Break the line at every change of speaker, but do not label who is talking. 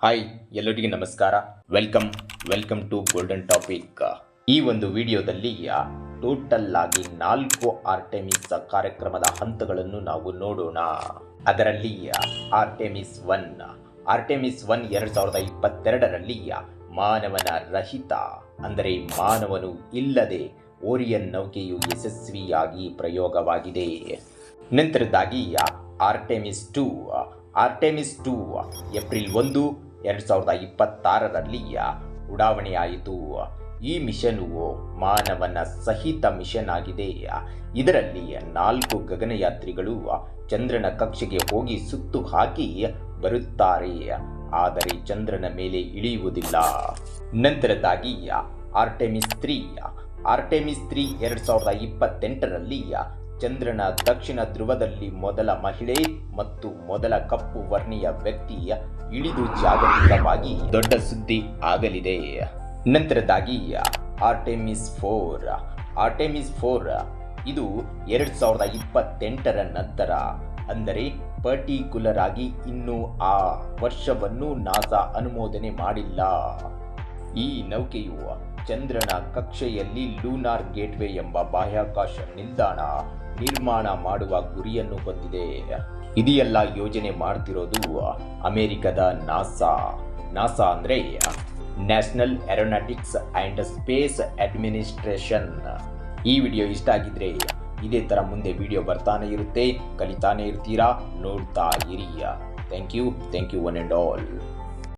Hi, ಎಲ್ಲರಿಗೂ ನಮಸ್ಕಾರ. Welcome to golden topic. ಈ ಒಂದು ವಿಡಿಯೋದಲ್ಲಿ ಟೋಟಲ್ ಆಗಿ 4 ಆರ್ಟೆಮಿಸ್ ಕಾರ್ಯಕ್ರಮದ ಹಂತಗಳನ್ನು ನಾವು ನೋಡೋಣ. ಅದರಲ್ಲಿ ಆರ್ಟೆಮಿಸ್ 1 2022ರಲ್ಲಿ ಮಾನವನ ರಹಿತ ಅಂದರೆ ಮಾನವನು ಇಲ್ಲದೆ ಓರಿಯನ್ ನೌಕೆಯು ಯಶಸ್ವಿಯಾಗಿ ಪ್ರಯೋಗವಾಗಿದೆ. ನಂತರದಾಗಿ ಆರ್ಟೆಮಿಸ್ 2 ಏಪ್ರಿಲ್ 1, 2026ರಲ್ಲಿ ಉಡಾವಣೆಯಾಯಿತು. ಈ ಮಿಷನ್ ಮಾನವನ ಸಹಿತ ಮಿಷನ್ ಆಗಿದೆ. ಇದರಲ್ಲಿ 4 ಗಗನಯಾತ್ರಿಗಳು ಚಂದ್ರನ ಕಕ್ಷೆಗೆ ಹೋಗಿ ಸುತ್ತು ಹಾಕಿ ಬರುತ್ತಾರೆ, ಆದರೆ ಚಂದ್ರನ ಮೇಲೆ ಇಳಿಯುವುದಿಲ್ಲ. ನಂತರದಾಗಿ ಆರ್ಟೆಮಿಸ್ 3 2028ರಲ್ಲಿ ಚಂದ್ರನ ದಕ್ಷಿಣ ಧ್ರುವದಲ್ಲಿ ಮೊದಲ ಮಹಿಳೆ ಮತ್ತು ಮೊದಲ ಕಪ್ಪು ವರ್ಣೀಯ ವ್ಯಕ್ತಿ ಇಳಿದು ಜಾಗತಿಕವಾಗಿ ದೊಡ್ಡ ಸುದ್ದಿ ಆಗಲಿದೆ. ನಂತರದಾಗಿ ಆರ್ಟೆಮಿಸ್ 4 ಇದು 2028ರ ನಂತರ, ಅಂದರೆ ಪರ್ಟಿಕ್ಯುಲರ್ ಆಗಿ ಇನ್ನೂ ಆ ವರ್ಷವನ್ನು ನಾಸಾ ಅನುಮೋದನೆ ಮಾಡಿಲ್ಲ. ಈ ನೌಕೆಯು ಚಂದ್ರನ ಕಕ್ಷೆಯಲ್ಲಿ ಲೂನಾರ್ ಗೇಟ್ವೇ ಎಂಬ ಬಾಹ್ಯಾಕಾಶ ನಿಲ್ದಾಣ ನಿರ್ಮಾಣ ಮಾಡುವ ಗುರಿಯನ್ನು ಹೊಂದಿದೆ. ಇದೆಲ್ಲ ಯೋಜನೆ ಮಾಡ್ತಿರೋದು ಅಮೆರಿಕದ ನಾಸಾ ಅಂದರೆ national aeronautics and space administration. ಈ ವಿಡಿಯೋ ಇಷ್ಟ ಆಗಿದ್ರೆ ಇದೇ ಥರ ಮುಂದೆ ವಿಡಿಯೋ ಬರ್ತಾನೆ ಇರುತ್ತೆ, ಕಲಿತಾನೆ ಇರ್ತೀರಾ, ನೋಡ್ತಾ ಇರಿ. Thank you one and all.